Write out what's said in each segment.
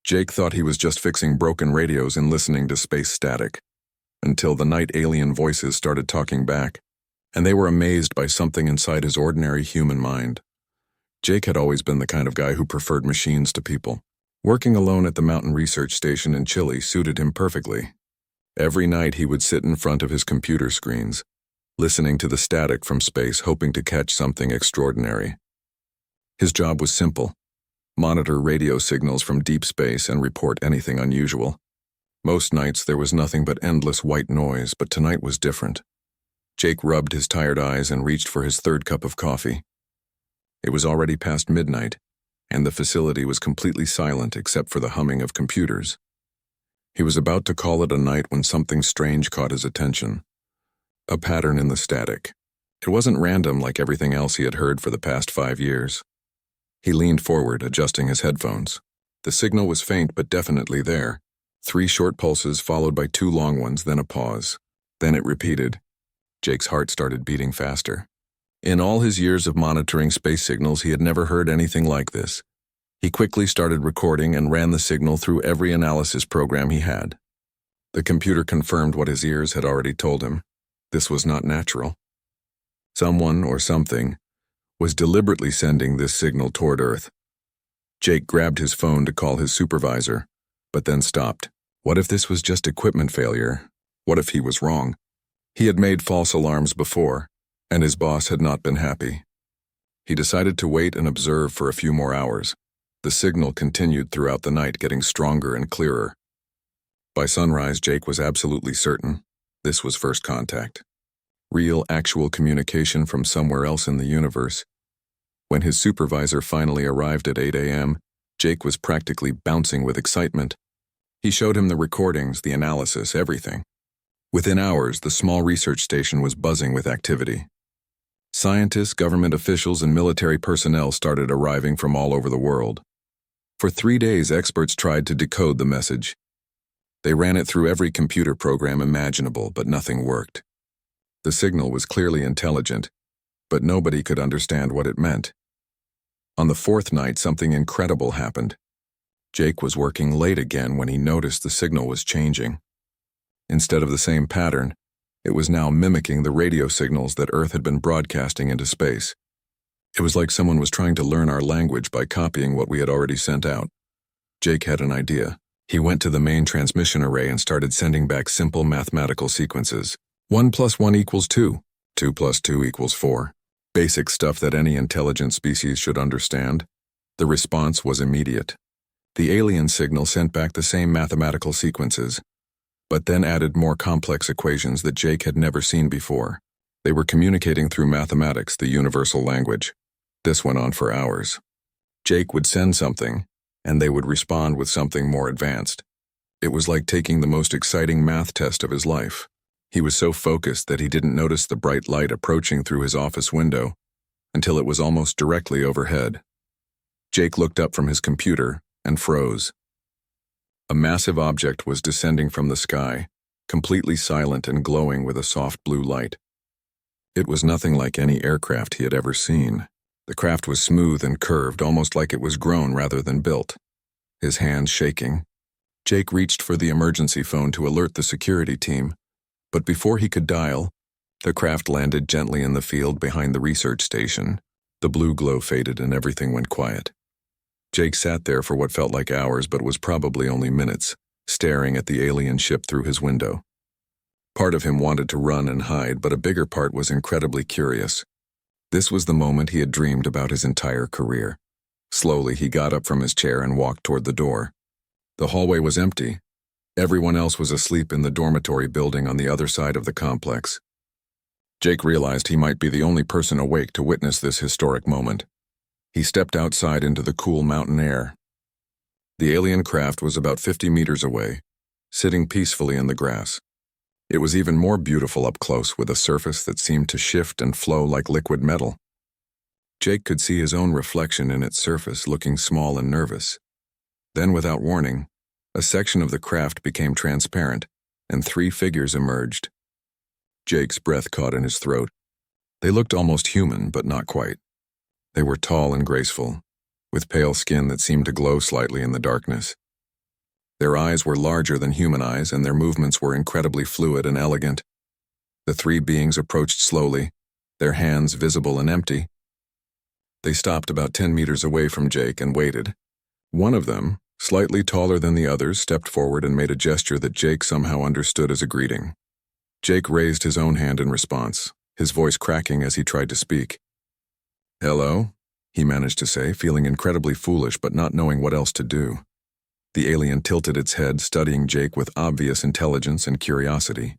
Jake thought he was just fixing broken radios and listening to space static, until the night alien voices started talking back, and they were amazed by something inside his ordinary human mind. Jake had always been the kind of guy who preferred machines to people. Working alone at the Mountain Research Station in Chile suited him perfectly. Every night he would sit in front of his computer screens, listening to the static from space, hoping to catch something extraordinary. His job was simple: monitor radio signals from deep space and report anything unusual. Most nights there was nothing but endless white noise, but tonight was different. Jake rubbed his tired eyes and reached for his third cup of coffee. It was already past midnight, and the facility was completely silent except for the humming of computers. He was about to call it a night when something strange caught his attention. A pattern in the static. It wasn't random like everything else he had heard for the past 5 years. He leaned forward, adjusting his headphones. The signal was faint but definitely there. 3 short pulses followed by 2 long ones, then a pause. Then it repeated. Jake's heart started beating faster. In all his years of monitoring space signals, he had never heard anything like this. He quickly started recording and ran the signal through every analysis program he had. The computer confirmed what his ears had already told him. This was not natural. Someone or something was deliberately sending this signal toward Earth. Jake grabbed his phone to call his supervisor, but then stopped. What if this was just equipment failure? What if he was wrong? He had made false alarms before, and his boss had not been happy. He decided to wait and observe for a few more hours. The signal continued throughout the night, getting stronger and clearer. By sunrise, Jake was absolutely certain this was first contact. Real, actual communication from somewhere else in the universe. When his supervisor finally arrived at 8 a.m., Jake was practically bouncing with excitement. He showed him the recordings, the analysis, everything. Within hours, the small research station was buzzing with activity. Scientists, government officials, and military personnel started arriving from all over the world. For 3 days, experts tried to decode the message. They ran it through every computer program imaginable, but nothing worked. The signal was clearly intelligent, but nobody could understand what it meant. On the 4th night, something incredible happened. Jake was working late again when he noticed the signal was changing. Instead of the same pattern, it was now mimicking the radio signals that Earth had been broadcasting into space. It was like someone was trying to learn our language by copying what we had already sent out. Jake had an idea. He went to the main transmission array and started sending back simple mathematical sequences. 1 + 1 = 2. 2 + 2 = 4. Basic stuff that any intelligent species should understand. The response was immediate. The alien signal sent back the same mathematical sequences, but then added more complex equations that Jake had never seen before. They were communicating through mathematics, the universal language. This went on for hours. Jake would send something, and they would respond with something more advanced. It was like taking the most exciting math test of his life. He was so focused that he didn't notice the bright light approaching through his office window until it was almost directly overhead. Jake looked up from his computer and froze. A massive object was descending from the sky, completely silent and glowing with a soft blue light. It was nothing like any aircraft he had ever seen. The craft was smooth and curved, almost like it was grown rather than built. His hands shaking, Jake reached for the emergency phone to alert the security team, but before he could dial, the craft landed gently in the field behind the research station. The blue glow faded and everything went quiet. Jake sat there for what felt like hours but was probably only minutes, staring at the alien ship through his window. Part of him wanted to run and hide, but a bigger part was incredibly curious. This was the moment he had dreamed about his entire career. Slowly, he got up from his chair and walked toward the door. The hallway was empty. Everyone else was asleep in the dormitory building on the other side of the complex. Jake realized he might be the only person awake to witness this historic moment. He stepped outside into the cool mountain air. The alien craft was about 50 meters away, sitting peacefully in the grass. It was even more beautiful up close, with a surface that seemed to shift and flow like liquid metal. Jake could see his own reflection in its surface, looking small and nervous. Then, without warning, a section of the craft became transparent, and 3 figures emerged. Jake's breath caught in his throat. They looked almost human, but not quite. They were tall and graceful, with pale skin that seemed to glow slightly in the darkness. Their eyes were larger than human eyes, and their movements were incredibly fluid and elegant. The three beings approached slowly, their hands visible and empty. They stopped about 10 meters away from Jake and waited. One of them, slightly taller than the others, stepped forward and made a gesture that Jake somehow understood as a greeting. Jake raised his own hand in response, his voice cracking as he tried to speak. "Hello," he managed to say, feeling incredibly foolish but not knowing what else to do. The alien tilted its head, studying Jake with obvious intelligence and curiosity.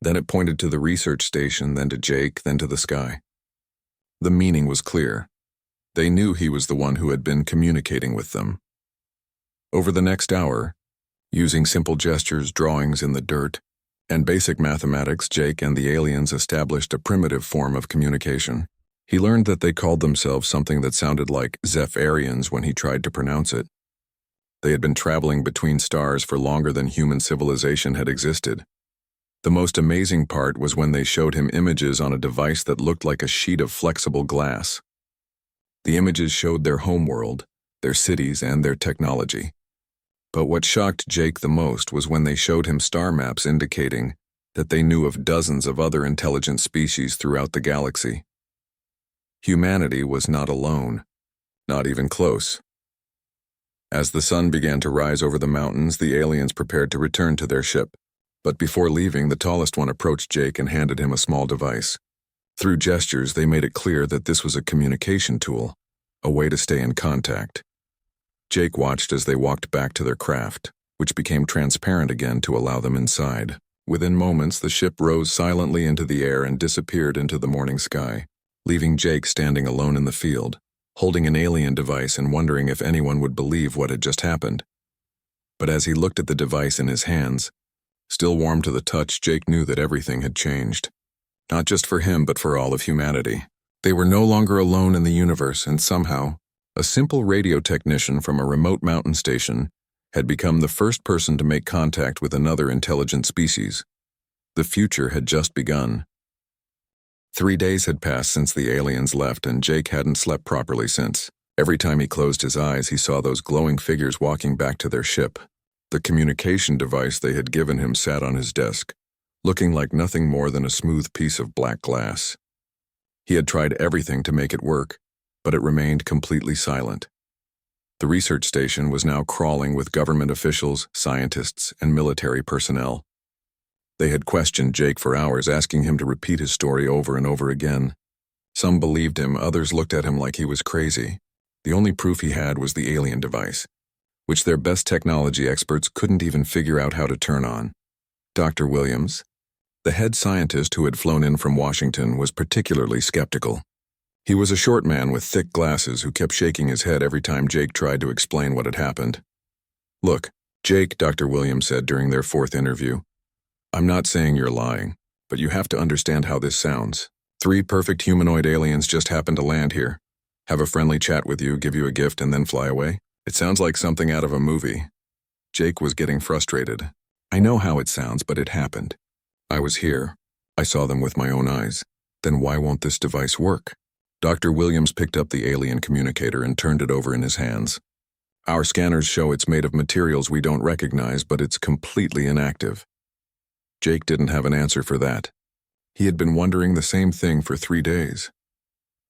Then it pointed to the research station, then to Jake, then to the sky. The meaning was clear. They knew he was the one who had been communicating with them. Over the next hour, using simple gestures, drawings in the dirt, and basic mathematics, Jake and the aliens established a primitive form of communication. He learned that they called themselves something that sounded like Zephyrians when he tried to pronounce it. They had been traveling between stars for longer than human civilization had existed. The most amazing part was when they showed him images on a device that looked like a sheet of flexible glass. The images showed their homeworld, their cities, and their technology. But what shocked Jake the most was when they showed him star maps indicating that they knew of dozens of other intelligent species throughout the galaxy. Humanity was not alone, not even close. As the sun began to rise over the mountains, the aliens prepared to return to their ship. But before leaving, the tallest one approached Jake and handed him a small device. Through gestures, they made it clear that this was a communication tool, a way to stay in contact. Jake watched as they walked back to their craft, which became transparent again to allow them inside. Within moments, the ship rose silently into the air and disappeared into the morning sky, leaving Jake standing alone in the field, holding an alien device and wondering if anyone would believe what had just happened. But as he looked at the device in his hands, still warm to the touch, Jake knew that everything had changed. Not just for him, but for all of humanity. They were no longer alone in the universe, and somehow, a simple radio technician from a remote mountain station had become the first person to make contact with another intelligent species. The future had just begun. 3 days had passed since the aliens left, and Jake hadn't slept properly since. Every time he closed his eyes, he saw those glowing figures walking back to their ship. The communication device they had given him sat on his desk, looking like nothing more than a smooth piece of black glass. He had tried everything to make it work, but it remained completely silent. The research station was now crawling with government officials, scientists, and military personnel. They had questioned Jake for hours, asking him to repeat his story over and over again. Some believed him, others looked at him like he was crazy. The only proof he had was the alien device, which their best technology experts couldn't even figure out how to turn on. Dr. Williams, the head scientist who had flown in from Washington, was particularly skeptical. He was a short man with thick glasses who kept shaking his head every time Jake tried to explain what had happened. "Look, Jake," Dr. Williams said during their 4th interview, "I'm not saying you're lying, but you have to understand how this sounds. 3 perfect humanoid aliens just happened to land here, have a friendly chat with you, give you a gift, and then fly away. It sounds like something out of a movie." Jake was getting frustrated. "I know how it sounds, but it happened. I was here. I saw them with my own eyes. Then why won't this device work?" Dr. Williams picked up the alien communicator and turned it over in his hands. "Our scanners show it's made of materials we don't recognize, but it's completely inactive." Jake didn't have an answer for that. He had been wondering the same thing for 3 days.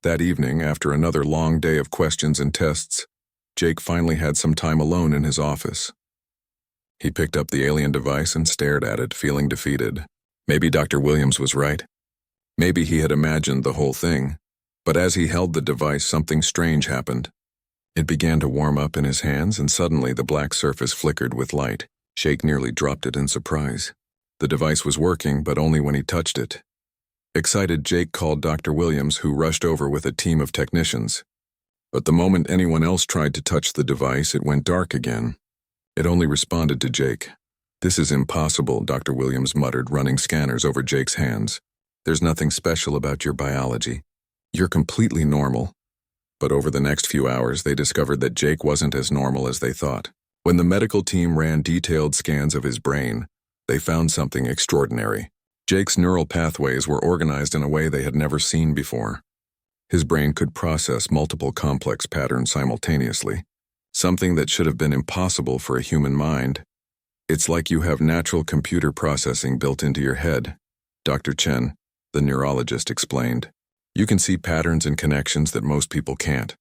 That evening, after another long day of questions and tests, Jake finally had some time alone in his office. He picked up the alien device and stared at it, feeling defeated. Maybe Dr. Williams was right. Maybe he had imagined the whole thing. But as he held the device, something strange happened. It began to warm up in his hands, and suddenly the black surface flickered with light. Jake nearly dropped it in surprise. The device was working, but only when he touched it. Excited, Jake called Dr. Williams, who rushed over with a team of technicians. But the moment anyone else tried to touch the device, it went dark again. It only responded to Jake. "This is impossible," Dr. Williams muttered, running scanners over Jake's hands. "There's nothing special about your biology. You're completely normal." But over the next few hours, they discovered that Jake wasn't as normal as they thought. When the medical team ran detailed scans of his brain, they found something extraordinary. Jake's neural pathways were organized in a way they had never seen before. His brain could process multiple complex patterns simultaneously. something that should have been impossible for a human mind. It's like you have natural computer processing built into your head, Dr. Chen, the neurologist, explained. You can see patterns and connections that most people can't.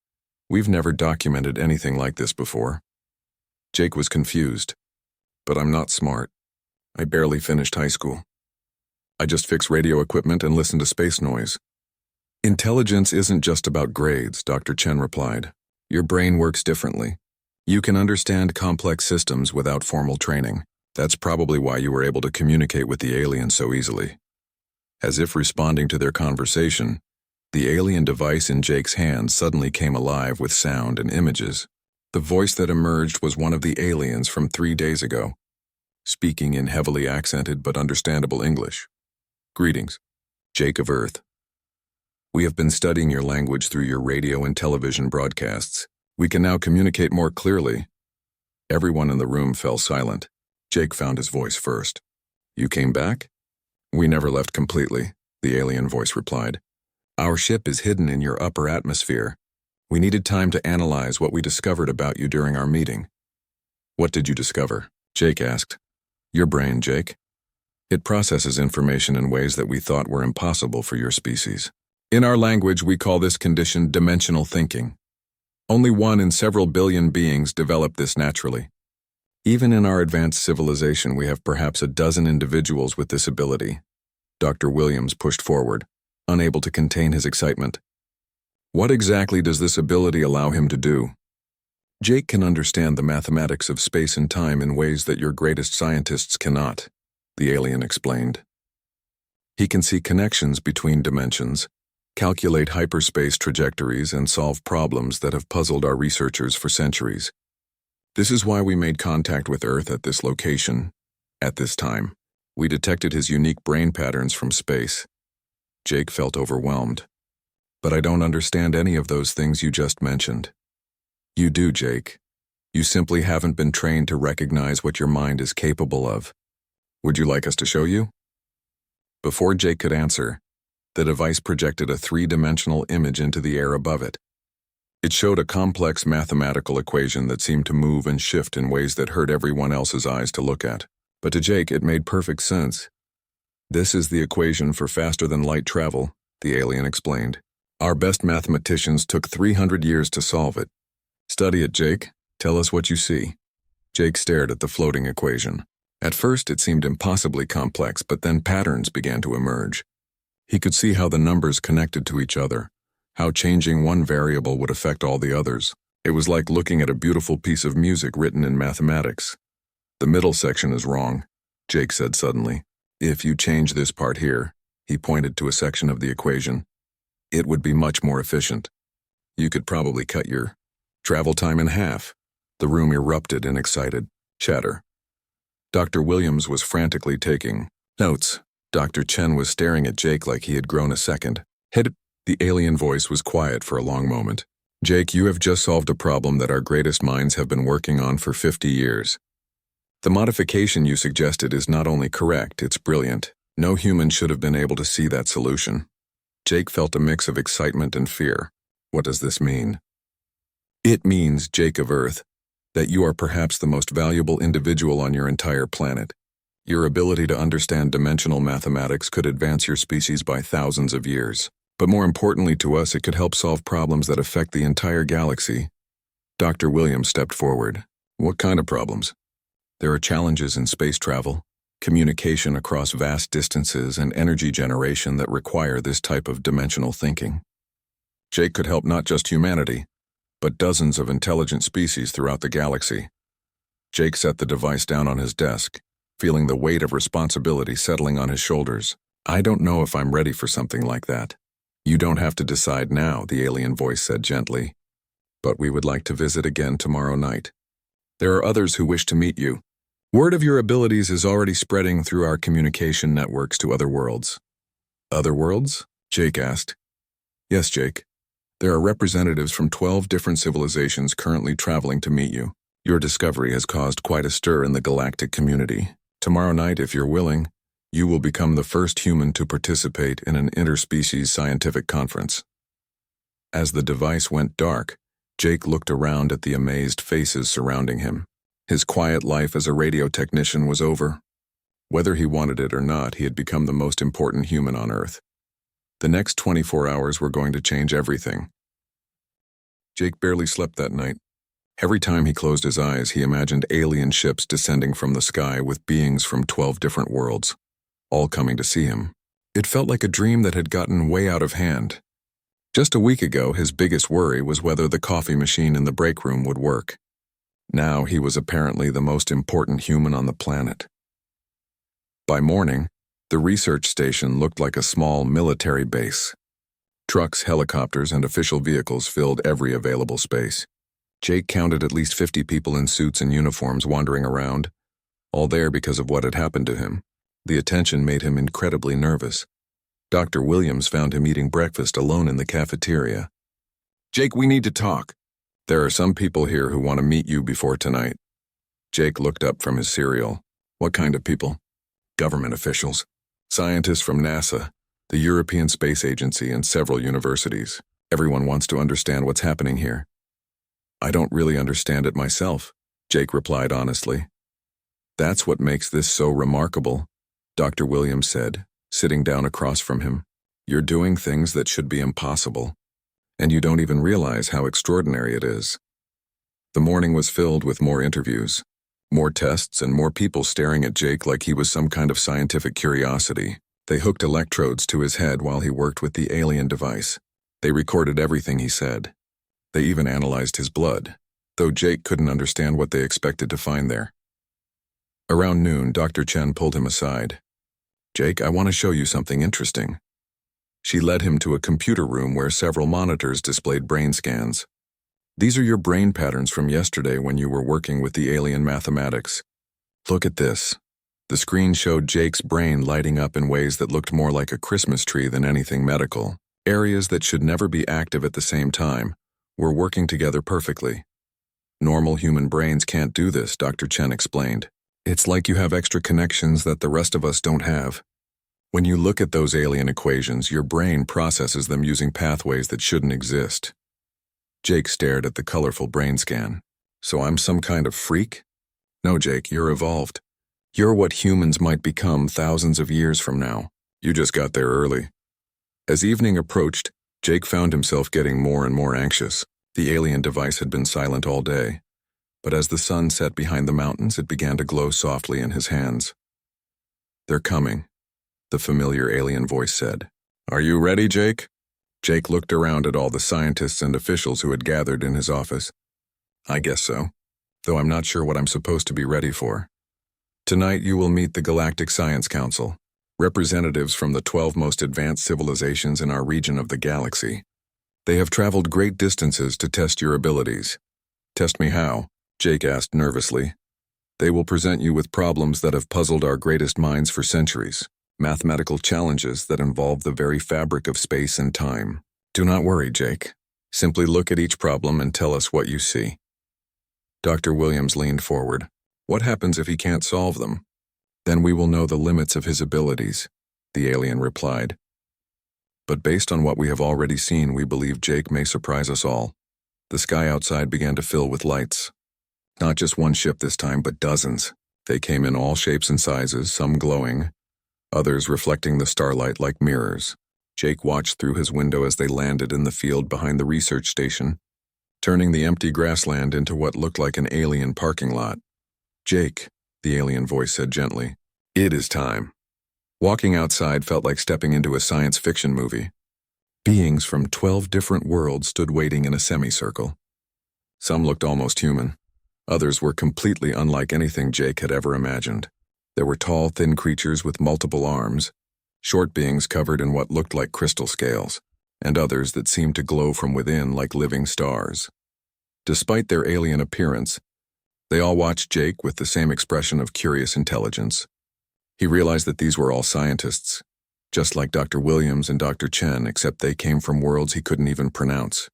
We've never documented anything like this before. Jake was confused. But I'm not smart. I barely finished high school. I just fix radio equipment and listen to space noise. Intelligence isn't just about grades, Dr. Chen replied. Your brain works differently. You can understand complex systems without formal training. That's probably why you were able to communicate with the aliens so easily. As if responding to their conversation, the alien device in Jake's hand suddenly came alive with sound and images. The voice that emerged was one of the aliens from 3 days ago, speaking in heavily accented but understandable English. Greetings, Jake of Earth. We have been studying your language through your radio and television broadcasts. We can now communicate more clearly. Everyone in the room fell silent. Jake found his voice first. You came back? We never left completely, the alien voice replied. Our ship is hidden in your upper atmosphere. We needed time to analyze what we discovered about you during our meeting. What did you discover? Jake asked. Your brain, Jake. It processes information in ways that we thought were impossible for your species. In our language, we call this condition dimensional thinking. Only one in several billion beings develop this naturally. Even in our advanced civilization, we have perhaps a dozen individuals with this ability. Dr. Williams pushed forward, unable to contain his excitement. What exactly does this ability allow him to do? Jake can understand the mathematics of space and time in ways that your greatest scientists cannot, the alien explained. He can see connections between dimensions, calculate hyperspace trajectories, and solve problems that have puzzled our researchers for centuries. This is why we made contact with Earth at this location, at this time. We detected his unique brain patterns from space. Jake felt overwhelmed. But I don't understand any of those things you just mentioned. You do, Jake. You simply haven't been trained to recognize what your mind is capable of. Would you like us to show you? Before Jake could answer, the device projected a 3-dimensional image into the air above it. It showed a complex mathematical equation that seemed to move and shift in ways that hurt everyone else's eyes to look at. But to Jake, it made perfect sense. This is the equation for faster-than-light travel, the alien explained. Our best mathematicians took 300 years to solve it. Study it, Jake. Tell us what you see. Jake stared at the floating equation. At first, it seemed impossibly complex, but then patterns began to emerge. He could see how the numbers connected to each other, how changing one variable would affect all the others. It was like looking at a beautiful piece of music written in mathematics. The middle section is wrong, Jake said suddenly. If you change this part here, he pointed to a section of the equation, it would be much more efficient. You could probably cut your travel time in half. The room erupted in excited chatter. Dr. Williams was frantically taking notes. Dr. Chen was staring at Jake like he had grown a second. The alien voice was quiet for a long moment. Jake, you have just solved a problem that our greatest minds have been working on for 50 years. The modification you suggested is not only correct, it's brilliant. No human should have been able to see that solution. Jake felt a mix of excitement and fear. What does this mean? It means, Jake of Earth, that you are perhaps the most valuable individual on your entire planet. Your ability to understand dimensional mathematics could advance your species by thousands of years. But more importantly to us, it could help solve problems that affect the entire galaxy. Dr. Williams stepped forward. What kind of problems? There are challenges in space travel, communication across vast distances, and energy generation that require this type of dimensional thinking. Jake could help not just humanity, but dozens of intelligent species throughout the galaxy. Jake set the device down on his desk, feeling the weight of responsibility settling on his shoulders. I don't know if I'm ready for something like that. You don't have to decide now, the alien voice said gently. But we would like to visit again tomorrow night. There are others who wish to meet you. Word of your abilities is already spreading through our communication networks to other worlds. Other worlds? Jake asked. Yes, Jake. There are representatives from 12 different civilizations currently traveling to meet you. Your discovery has caused quite a stir in the galactic community. Tomorrow night, if you're willing, you will become the first human to participate in an interspecies scientific conference. As the device went dark, Jake looked around at the amazed faces surrounding him. His quiet life as a radio technician was over. Whether he wanted it or not, he had become the most important human on Earth. The next 24 hours were going to change everything. Jake barely slept that night. Every time he closed his eyes, he imagined alien ships descending from the sky with beings from 12 different worlds, all coming to see him. It felt like a dream that had gotten way out of hand. Just a week ago, his biggest worry was whether the coffee machine in the break room would work. Now he was apparently the most important human on the planet. By morning, the research station looked like a small military base. Trucks, helicopters, and official vehicles filled every available space. Jake counted at least 50 people in suits and uniforms wandering around, all there because of what had happened to him. The attention made him incredibly nervous. Dr. Williams found him eating breakfast alone in the cafeteria. "Jake, we need to talk. There are some people here who want to meet you before tonight." Jake looked up from his cereal. "What kind of people?" "Government officials. Scientists from NASA, the European Space Agency, and several universities. Everyone wants to understand what's happening here." "I don't really understand it myself," Jake replied honestly. "That's what makes this so remarkable," Dr. Williams said, sitting down across from him. "You're doing things that should be impossible, and you don't even realize how extraordinary it is." The morning was filled with more interviews, more tests, and more people staring at Jake like he was some kind of scientific curiosity. They hooked electrodes to his head while he worked with the alien device. They recorded everything he said. They even analyzed his blood, though Jake couldn't understand what they expected to find there. Around noon, Dr. Chen pulled him aside. "Jake, I want to show you something interesting." She led him to a computer room where several monitors displayed brain scans. "These are your brain patterns from yesterday when you were working with the alien mathematics. Look at this." The screen showed Jake's brain lighting up in ways that looked more like a Christmas tree than anything medical. Areas that should never be active at the same time were working together perfectly. "Normal human brains can't do this," Dr. Chen explained. "It's like you have extra connections that the rest of us don't have. When you look at those alien equations, your brain processes them using pathways that shouldn't exist." Jake stared at the colorful brain scan. "So I'm some kind of freak?" "No, Jake, you're evolved. You're what humans might become thousands of years from now. You just got there early." As evening approached, Jake found himself getting more and more anxious. The alien device had been silent all day, but as the sun set behind the mountains, it began to glow softly in his hands. "They're coming," the familiar alien voice said. "Are you ready, Jake?" Jake looked around at all the scientists and officials who had gathered in his office. "I guess so, though I'm not sure what I'm supposed to be ready for. Tonight you will meet the Galactic Science Council, representatives from the 12 most advanced civilizations in our region of the galaxy. They have traveled great distances to test your abilities." "Test me how?" Jake asked nervously. "They will present you with problems that have puzzled our greatest minds for centuries, mathematical challenges that involve the very fabric of space and time. Do not worry, Jake. Simply look at each problem and tell us what you see." Dr. Williams leaned forward. "What happens if he can't solve them?" "Then we will know the limits of his abilities," the alien replied. "But based on what we have already seen, we believe Jake may surprise us all." The sky outside began to fill with lights. Not just one ship this time, but dozens. They came in all shapes and sizes, some glowing, others reflecting the starlight like mirrors. Jake watched through his window as they landed in the field behind the research station, turning the empty grassland into what looked like an alien parking lot. "Jake," the alien voice said gently, "it is time." Walking outside felt like stepping into a science fiction movie. Beings from 12 different worlds stood waiting in a semicircle. Some looked almost human. Others were completely unlike anything Jake had ever imagined. There were tall, thin creatures with multiple arms, short beings covered in what looked like crystal scales, and others that seemed to glow from within like living stars. Despite their alien appearance, they all watched Jake with the same expression of curious intelligence. He realized that these were all scientists, just like Dr. Williams and Dr. Chen, except they came from worlds he couldn't even pronounce.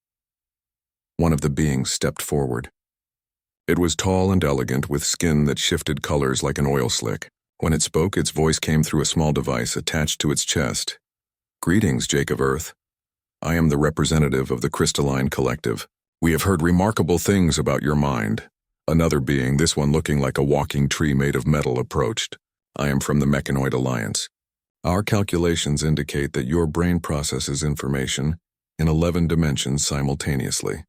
One of the beings stepped forward. It was tall and elegant, with skin that shifted colors like an oil slick. When it spoke, its voice came through a small device attached to its chest. "Greetings, Jake of Earth. I am the representative of the Crystalline Collective. We have heard remarkable things about your mind. Another being, this one looking like a walking tree made of metal, approached. I am from the Mechanoid Alliance. Our calculations indicate that your brain processes information in 11 dimensions simultaneously.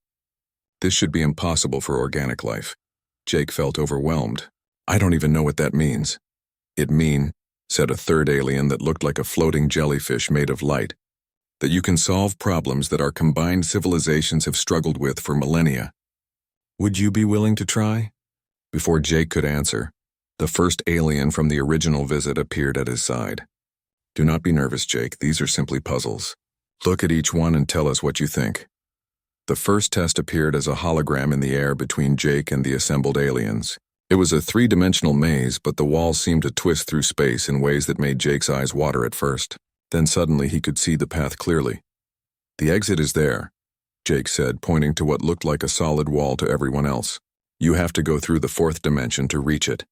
This should be impossible for organic life. Jake felt overwhelmed. I don't even know what that means. It mean, said a third alien that looked like a floating jellyfish made of light, that you can solve problems that our combined civilizations have struggled with for millennia. Would you be willing to try? Before Jake could answer, the first alien from the original visit appeared at his side. Do not be nervous, Jake. These are simply puzzles. Look at each one and tell us what you think. The first test appeared as a hologram in the air between Jake and the assembled aliens. It was a three-dimensional maze, but the walls seemed to twist through space in ways that made Jake's eyes water at first. Then suddenly he could see the path clearly. The exit is there, Jake said, pointing to what looked like a solid wall to everyone else. You have to go through the fourth dimension to reach it.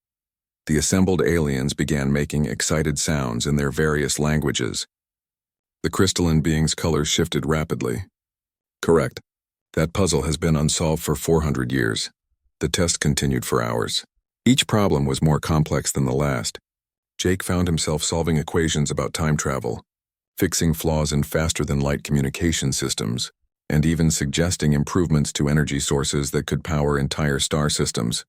The assembled aliens began making excited sounds in their various languages. The crystalline being's colors shifted rapidly. Correct. That puzzle has been unsolved for 400 years. The test continued for hours. Each problem was more complex than the last. Jake found himself solving equations about time travel, fixing flaws in faster-than-light communication systems, and even suggesting improvements to energy sources that could power entire star systems.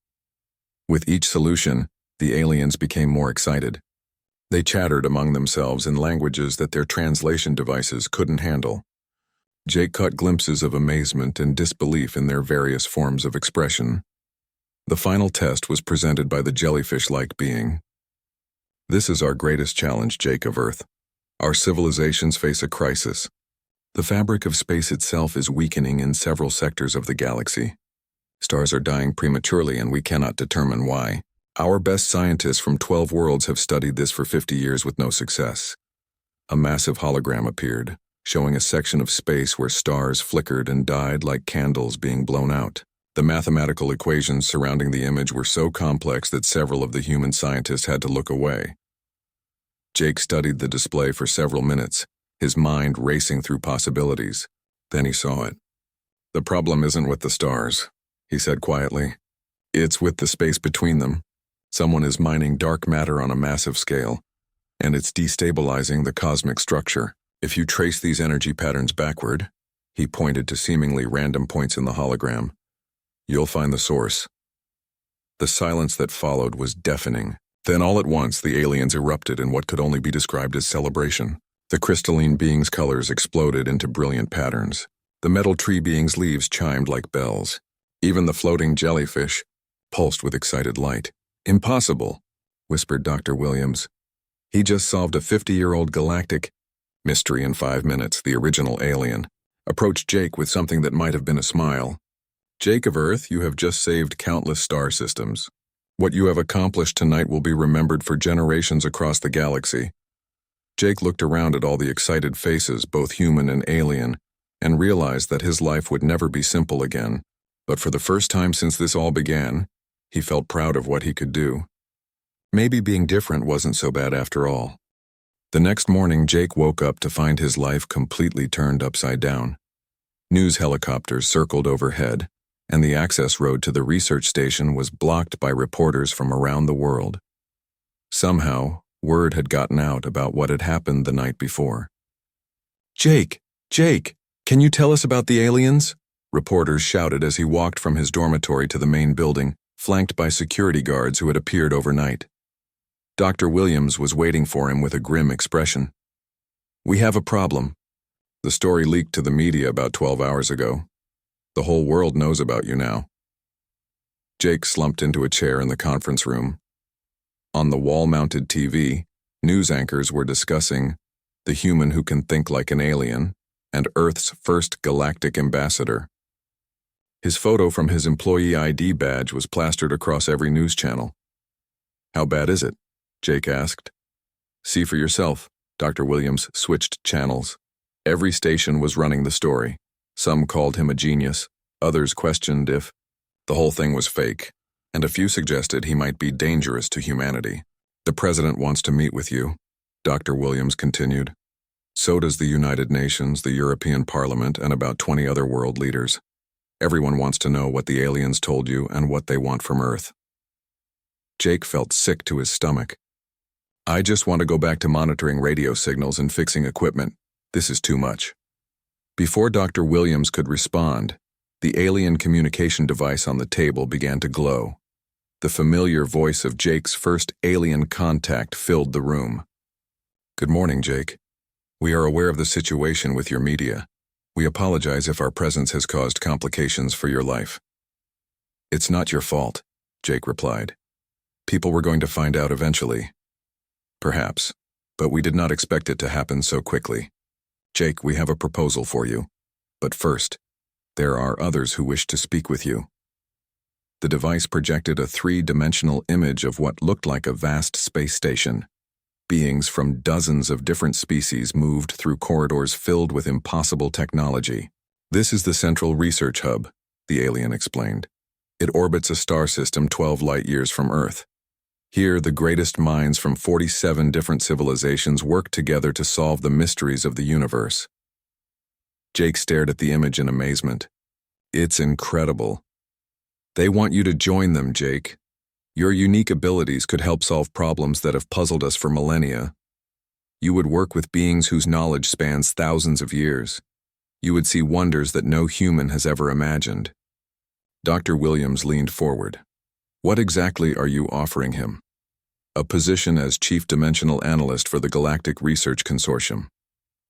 With each solution, the aliens became more excited. They chattered among themselves in languages that their translation devices couldn't handle. Jake caught glimpses of amazement and disbelief in their various forms of expression. The final test was presented by the jellyfish-like being. This is our greatest challenge, Jake of Earth. Our civilizations face a crisis. The fabric of space itself is weakening in several sectors of the galaxy. Stars are dying prematurely and we cannot determine why. Our best scientists from 12 worlds have studied this for 50 years with no success. A massive hologram appeared, showing a section of space where stars flickered and died like candles being blown out. The mathematical equations surrounding the image were so complex that several of the human scientists had to look away. Jake studied the display for several minutes, his mind racing through possibilities. Then he saw it. The problem isn't with the stars, he said quietly. It's with the space between them. Someone is mining dark matter on a massive scale, and it's destabilizing the cosmic structure. If you trace these energy patterns backward, he pointed to seemingly random points in the hologram, you'll find the source. The silence that followed was deafening. Then all at once, the aliens erupted in what could only be described as celebration. The crystalline being's colors exploded into brilliant patterns. The metal tree being's leaves chimed like bells. Even the floating jellyfish pulsed with excited light. Impossible, whispered Dr. Williams. He just solved a 50-year-old galactic mystery in 5 minutes. The original alien approached Jake with something that might have been a smile. Jake of Earth, you have just saved countless star systems. What you have accomplished tonight will be remembered for generations across the galaxy. Jake looked around at all the excited faces, both human and alien, and realized that his life would never be simple again. But for the first time since this all began, he felt proud of what he could do. Maybe being different wasn't so bad after all. The next morning, Jake woke up to find his life completely turned upside down. News helicopters circled overhead, and the access road to the research station was blocked by reporters from around the world. Somehow, word had gotten out about what had happened the night before. Jake, can you tell us about the aliens? Reporters shouted as he walked from his dormitory to the main building, flanked by security guards who had appeared overnight. Dr. Williams was waiting for him with a grim expression. We have a problem. The story leaked to the media about 12 hours ago. The whole world knows about you now. Jake slumped into a chair in the conference room. On the wall-mounted TV, news anchors were discussing the human who can think like an alien and Earth's first galactic ambassador. His photo from his employee ID badge was plastered across every news channel. How bad is it? Jake asked. See for yourself. Dr. Williams switched channels. Every station was running the story. Some called him a genius, others questioned if the whole thing was fake, and a few suggested he might be dangerous to humanity. The president wants to meet with you, Dr. Williams continued. So does the United Nations, the European Parliament, and about 20 other world leaders. Everyone wants to know what the aliens told you and what they want from Earth. Jake felt sick to his stomach. I just want to go back to monitoring radio signals and fixing equipment. This is too much. Before Dr. Williams could respond, the alien communication device on the table began to glow. The familiar voice of Jake's first alien contact filled the room. Good morning, Jake. We are aware of the situation with your media. We apologize if our presence has caused complications for your life. It's not your fault, Jake replied. People were going to find out eventually. Perhaps, but we did not expect it to happen so quickly. Jake, we have a proposal for you. But first, there are others who wish to speak with you. The device projected a three-dimensional image of what looked like a vast space station. Beings from dozens of different species moved through corridors filled with impossible technology. This is the Central Research Hub, the alien explained. It orbits a star system 12 light-years from Earth. Here, the greatest minds from 47 different civilizations work together to solve the mysteries of the universe. Jake stared at the image in amazement. It's incredible. They want you to join them, Jake. Your unique abilities could help solve problems that have puzzled us for millennia. You would work with beings whose knowledge spans thousands of years. You would see wonders that no human has ever imagined. Dr. Williams leaned forward. What exactly are you offering him? A position as Chief Dimensional Analyst for the Galactic Research Consortium.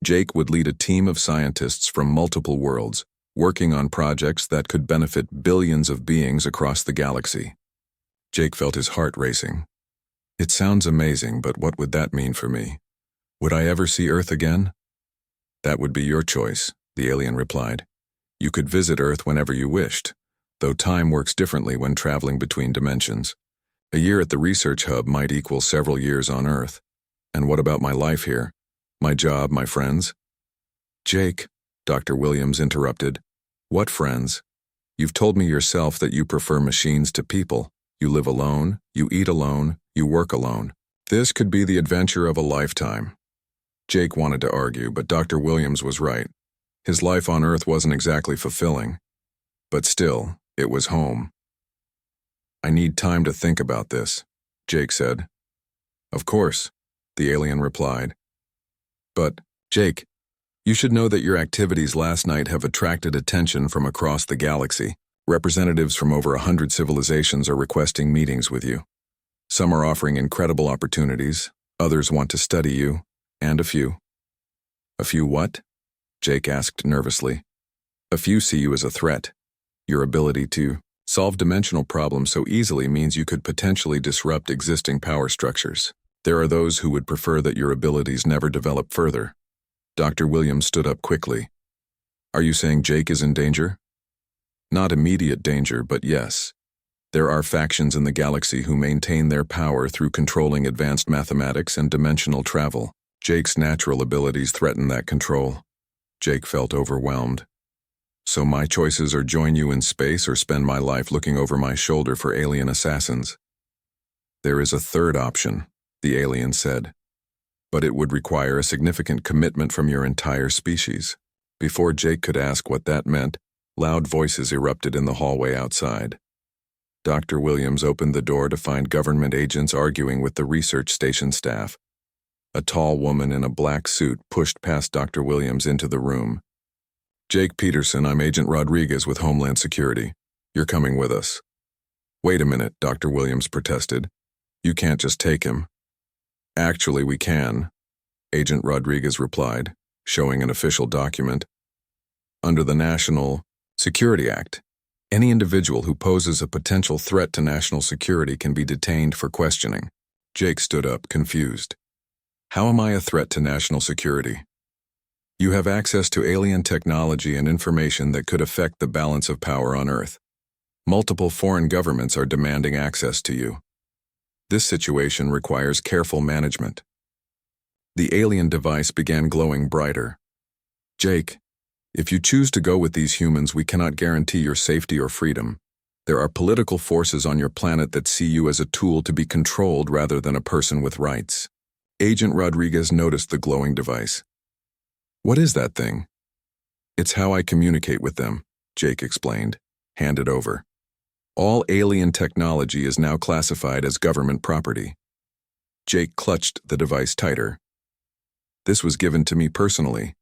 Jake would lead a team of scientists from multiple worlds, working on projects that could benefit billions of beings across the galaxy. Jake felt his heart racing. It sounds amazing, but what would that mean for me? Would I ever see Earth again? That would be your choice, the alien replied. You could visit Earth whenever you wished, though time works differently when traveling between dimensions. A year at the research hub might equal several years on Earth. And what about my life here? My job, my friends? Jake, Dr. Williams interrupted. What friends? You've told me yourself that you prefer machines to people. You live alone, you eat alone, you work alone. This could be the adventure of a lifetime. Jake wanted to argue, but Dr. Williams was right. His life on Earth wasn't exactly fulfilling. But still, it was home. I need time to think about this, Jake said. Of course, the alien replied. But, Jake, you should know that your activities last night have attracted attention from across the galaxy. Representatives from over 100 civilizations are requesting meetings with you. Some are offering incredible opportunities, others want to study you, and a few. A few what? Jake asked nervously. A few see you as a threat. Your ability to solve dimensional problems so easily means you could potentially disrupt existing power structures. There are those who would prefer that your abilities never develop further. Dr. Williams stood up quickly. Are you saying Jake is in danger? Not immediate danger, but yes. There are factions in the galaxy who maintain their power through controlling advanced mathematics and dimensional travel. Jake's natural abilities threaten that control. Jake felt overwhelmed. So my choices are join you in space or spend my life looking over my shoulder for alien assassins. There is a third option, the alien said. But it would require a significant commitment from your entire species. Before Jake could ask what that meant, loud voices erupted in the hallway outside. Dr. Williams opened the door to find government agents arguing with the research station staff. A tall woman in a black suit pushed past Dr. Williams into the room. Jake Peterson, I'm Agent Rodriguez with Homeland Security. You're coming with us. Wait a minute, Dr. Williams protested. You can't just take him. Actually, we can, Agent Rodriguez replied, showing an official document. Under the National Security Act, any individual who poses a potential threat to national security can be detained for questioning. Jake stood up, confused. How am I a threat to national security? You have access to alien technology and information that could affect the balance of power on Earth. Multiple foreign governments are demanding access to you. This situation requires careful management. The alien device began glowing brighter. Jake, if you choose to go with these humans, we cannot guarantee your safety or freedom. There are political forces on your planet that see you as a tool to be controlled rather than a person with rights. Agent Rodriguez noticed the glowing device. What is that thing? It's how I communicate with them. Jake explained. Hand it over. All alien technology is now classified as government property. Jake clutched the device tighter. This was given to me personally.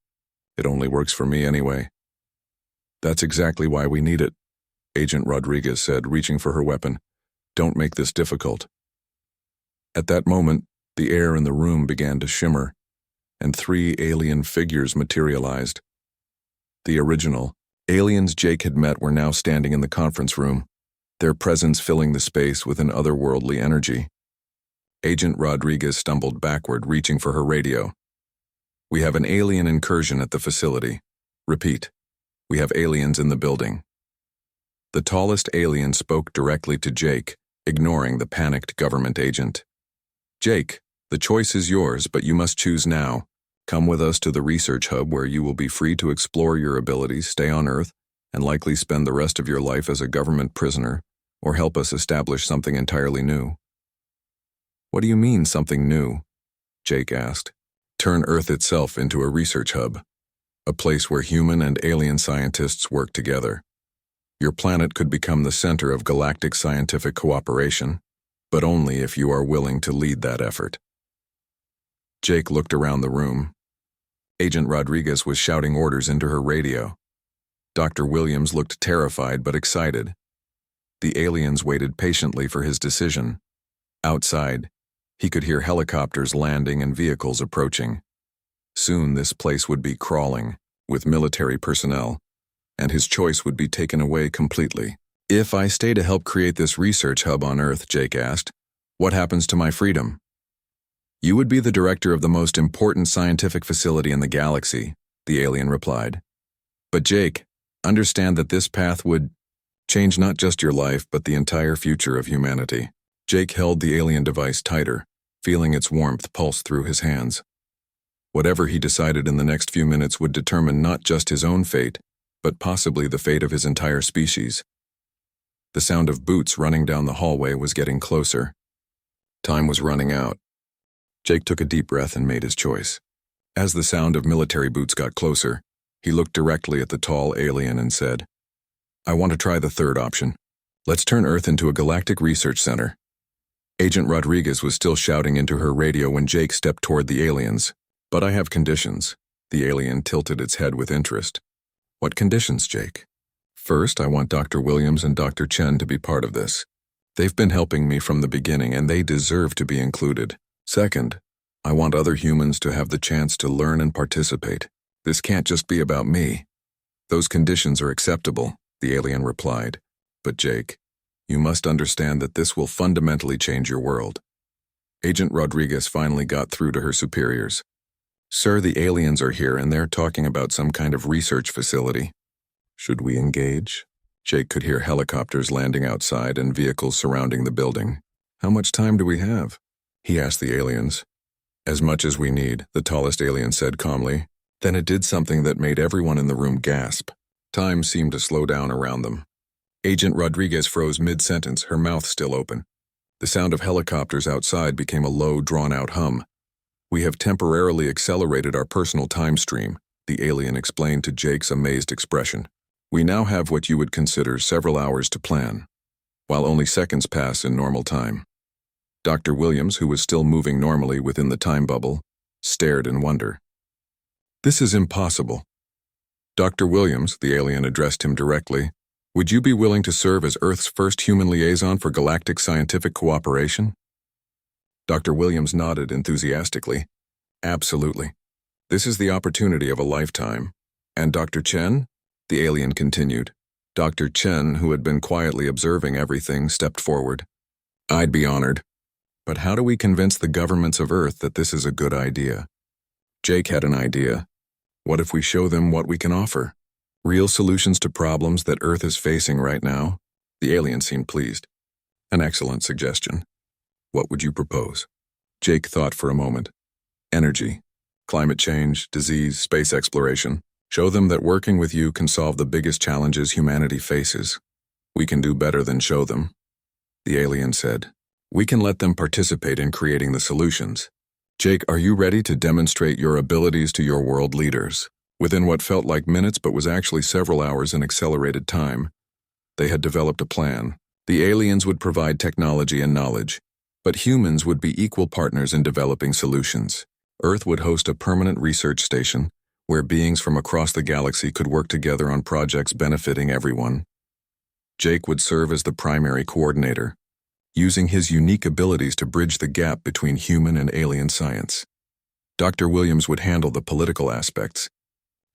It only works for me anyway. That's exactly why we need it, Agent Rodriguez said, reaching for her weapon. Don't make this difficult. At that moment, the air in the room began to shimmer, and 3 alien figures materialized. The original aliens Jake had met were now standing in the conference room, their presence filling the space with an otherworldly energy. Agent Rodriguez stumbled backward, reaching for her radio. We have an alien incursion at the facility. Repeat, we have aliens in the building. The tallest alien spoke directly to Jake, ignoring the panicked government agent. Jake, the choice is yours, but you must choose now. Come with us to the research hub where you will be free to explore your abilities, stay on Earth, and likely spend the rest of your life as a government prisoner, or help us establish something entirely new. What do you mean, something new? Jake asked. Turn Earth itself into a research hub, a place where human and alien scientists work together. Your planet could become the center of galactic scientific cooperation, but only if you are willing to lead that effort. Jake looked around the room. Agent Rodriguez was shouting orders into her radio. Dr. Williams looked terrified but excited. The aliens waited patiently for his decision. Outside, he could hear helicopters landing and vehicles approaching. Soon this place would be crawling with military personnel, and his choice would be taken away completely. If I stay to help create this research hub on Earth, Jake asked, what happens to my freedom? You would be the director of the most important scientific facility in the galaxy, the alien replied. But Jake, understand that this path would change not just your life, but the entire future of humanity. Jake held the alien device tighter, feeling its warmth pulse through his hands. Whatever he decided in the next few minutes would determine not just his own fate, but possibly the fate of his entire species. The sound of boots running down the hallway was getting closer. Time was running out. Jake took a deep breath and made his choice. As the sound of military boots got closer, he looked directly at the tall alien and said, I want to try the third option. Let's turn Earth into a galactic research center. Agent Rodriguez was still shouting into her radio when Jake stepped toward the aliens. But I have conditions. The alien tilted its head with interest. What conditions, Jake? First, I want Dr. Williams and Dr. Chen to be part of this. They've been helping me from the beginning, and they deserve to be included. Second, I want other humans to have the chance to learn and participate. This can't just be about me. Those conditions are acceptable, the alien replied. But Jake, you must understand that this will fundamentally change your world. Agent Rodriguez finally got through to her superiors. Sir, the aliens are here and they're talking about some kind of research facility. Should we engage? Jake could hear helicopters landing outside and vehicles surrounding the building. How much time do we have? He asked the aliens. As much as we need, the tallest alien said calmly. Then it did something that made everyone in the room gasp. Time seemed to slow down around them. Agent Rodriguez froze mid-sentence, her mouth still open. The sound of helicopters outside became a low, drawn-out hum. We have temporarily accelerated our personal time stream, the alien explained to Jake's amazed expression. We now have what you would consider several hours to plan, while only seconds pass in normal time. Dr. Williams, who was still moving normally within the time bubble, stared in wonder. This is impossible. Dr. Williams, the alien addressed him directly, would you be willing to serve as Earth's first human liaison for galactic scientific cooperation? Dr. Williams nodded enthusiastically. Absolutely. This is the opportunity of a lifetime. And Dr. Chen? The alien continued. Dr. Chen, who had been quietly observing everything, stepped forward. I'd be honored. But how do we convince the governments of Earth that this is a good idea? Jake had an idea. What if we show them what we can offer? Real solutions to problems that Earth is facing right now? The alien seemed pleased. An excellent suggestion. What would you propose? Jake thought for a moment. Energy, climate change, disease, space exploration. Show them that working with you can solve the biggest challenges humanity faces. We can do better than show them. The alien said. We can let them participate in creating the solutions. Jake, are you ready to demonstrate your abilities to your world leaders? Within what felt like minutes but was actually several hours in accelerated time, they had developed a plan. The aliens would provide technology and knowledge, but humans would be equal partners in developing solutions. Earth would host a permanent research station where beings from across the galaxy could work together on projects benefiting everyone. Jake would serve as the primary coordinator, using his unique abilities to bridge the gap between human and alien science. Dr. Williams would handle the political aspects,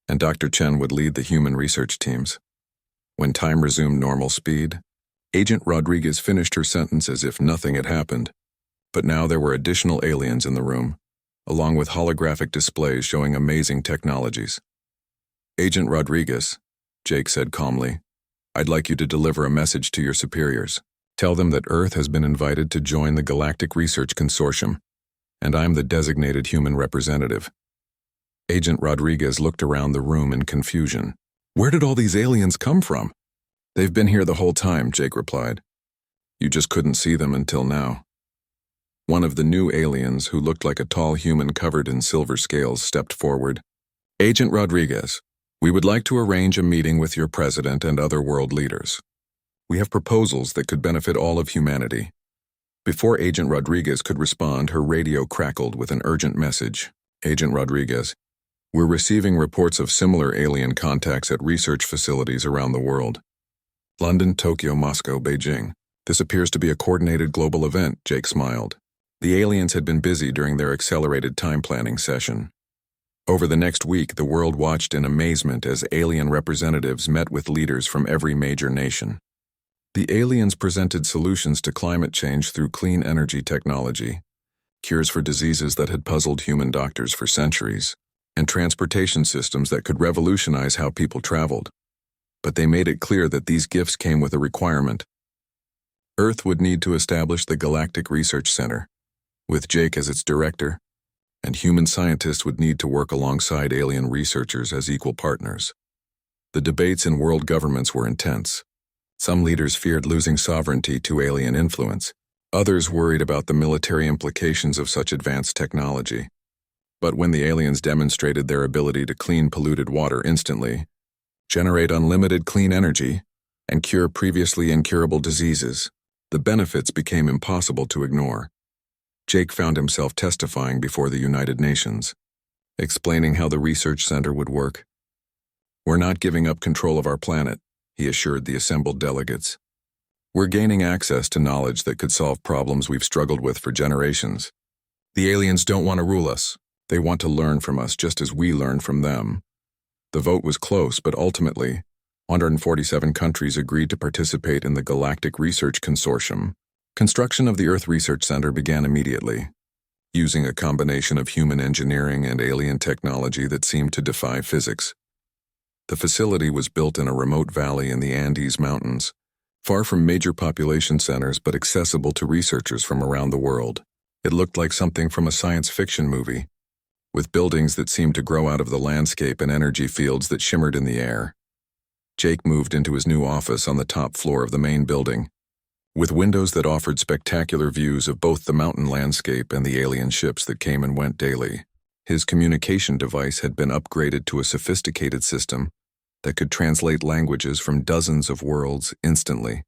and Dr. Chen would lead the human research teams. When time resumed normal speed, Agent Rodriguez finished her sentence as if nothing had happened, but now there were additional aliens in the room, along with holographic displays showing amazing technologies. Agent Rodriguez, Jake said calmly, I'd like you to deliver a message to your superiors. Tell them that Earth has been invited to join the Galactic Research Consortium, and I'm the designated human representative. Agent Rodriguez looked around the room in confusion. Where did all these aliens come from? They've been here the whole time, Jake replied. You just couldn't see them until now. One of the new aliens, who looked like a tall human covered in silver scales, stepped forward. Agent Rodriguez, we would like to arrange a meeting with your president and other world leaders. We have proposals that could benefit all of humanity. Before Agent Rodriguez could respond, her radio crackled with an urgent message. Agent Rodriguez, we're receiving reports of similar alien contacts at research facilities around the world. London, Tokyo, Moscow, Beijing. This appears to be a coordinated global event, Jake smiled. The aliens had been busy during their accelerated time planning session. Over the next week, the world watched in amazement as alien representatives met with leaders from every major nation. The aliens presented solutions to climate change through clean energy technology, cures for diseases that had puzzled human doctors for centuries, and transportation systems that could revolutionize how people traveled. But they made it clear that these gifts came with a requirement. Earth would need to establish the Galactic Research Center, with Jake as its director, and human scientists would need to work alongside alien researchers as equal partners. The debates in world governments were intense. Some leaders feared losing sovereignty to alien influence. Others worried about the military implications of such advanced technology. But when the aliens demonstrated their ability to clean polluted water instantly, generate unlimited clean energy, and cure previously incurable diseases, the benefits became impossible to ignore. Jake found himself testifying before the United Nations, explaining how the research center would work. We're not giving up control of our planet, he assured the assembled delegates. We're gaining access to knowledge that could solve problems we've struggled with for generations. The aliens don't want to rule us. They want to learn from us just as we learn from them. The vote was close, but ultimately, 147 countries agreed to participate in the Galactic Research Consortium. Construction of the Earth Research Center began immediately, using a combination of human engineering and alien technology that seemed to defy physics. The facility was built in a remote valley in the Andes Mountains, far from major population centers but accessible to researchers from around the world. It looked like something from a science fiction movie, with buildings that seemed to grow out of the landscape and energy fields that shimmered in the air. Jake moved into his new office on the top floor of the main building, with windows that offered spectacular views of both the mountain landscape and the alien ships that came and went daily. His communication device had been upgraded to a sophisticated system that could translate languages from dozens of worlds instantly.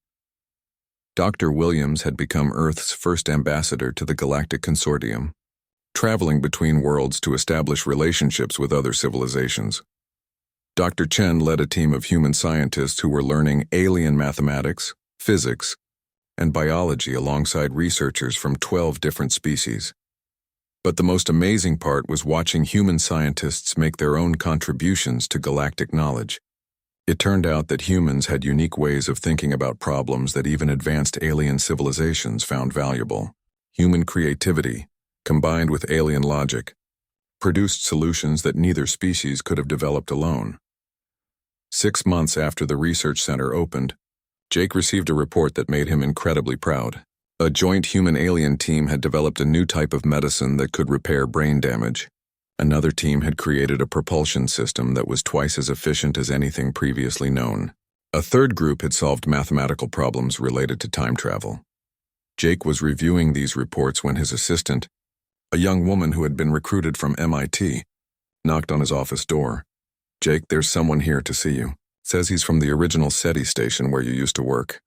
Dr. Williams had become Earth's first ambassador to the Galactic Consortium, traveling between worlds to establish relationships with other civilizations. Dr. Chen led a team of human scientists who were learning alien mathematics, physics, and biology alongside researchers from 12 different species. But the most amazing part was watching human scientists make their own contributions to galactic knowledge. It turned out that humans had unique ways of thinking about problems that even advanced alien civilizations found valuable. Human creativity, combined with alien logic, produced solutions that neither species could have developed alone. 6 months after the research center opened, Jake received a report that made him incredibly proud. A joint human-alien team had developed a new type of medicine that could repair brain damage. Another team had created a propulsion system that was twice as efficient as anything previously known. A third group had solved mathematical problems related to time travel. Jake was reviewing these reports when his assistant, a young woman who had been recruited from MIT, knocked on his office door. "Jake, there's someone here to see you. Says he's from the original SETI station where you used to work."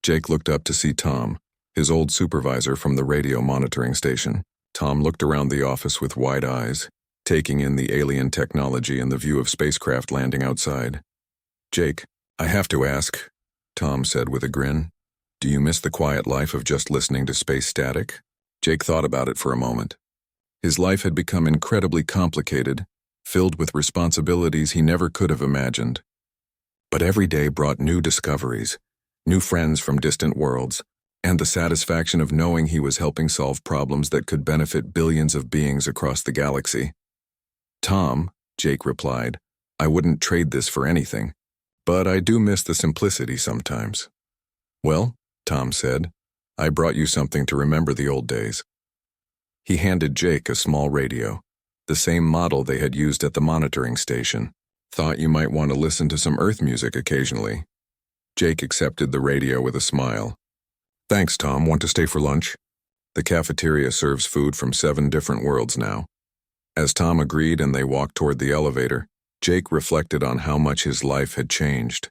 Jake looked up to see Tom, his old supervisor from the radio monitoring station. Tom looked around the office with wide eyes, taking in the alien technology and the view of spacecraft landing outside. "Jake, I have to ask," Tom said with a grin. "Do you miss the quiet life of just listening to space static?" Jake thought about it for a moment. His life had become incredibly complicated, filled with responsibilities he never could have imagined. But every day brought new discoveries, new friends from distant worlds, and the satisfaction of knowing he was helping solve problems that could benefit billions of beings across the galaxy. "Tom," Jake replied, "I wouldn't trade this for anything, but I do miss the simplicity sometimes." "Well," Tom said, "I brought you something to remember the old days." He handed Jake a small radio, the same model they had used at the monitoring station. "Thought you might want to listen to some Earth music occasionally." Jake accepted the radio with a smile. "Thanks, Tom. Want to stay for lunch? The cafeteria serves food from 7 different worlds now." As Tom agreed and they walked toward the elevator, Jake reflected on how much his life had changed.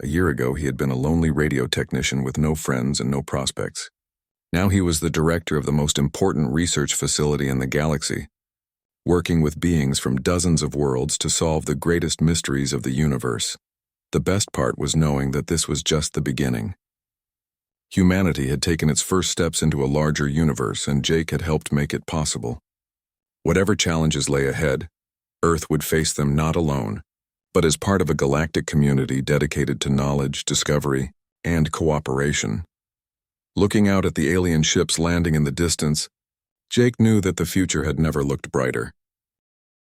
A year ago, he had been a lonely radio technician with no friends and no prospects. Now he was the director of the most important research facility in the galaxy, working with beings from dozens of worlds to solve the greatest mysteries of the universe. The best part was knowing that this was just the beginning. Humanity had taken its first steps into a larger universe, and Jake had helped make it possible. Whatever challenges lay ahead, Earth would face them not alone, but as part of a galactic community dedicated to knowledge, discovery, and cooperation. Looking out at the alien ships landing in the distance, Jake knew that the future had never looked brighter.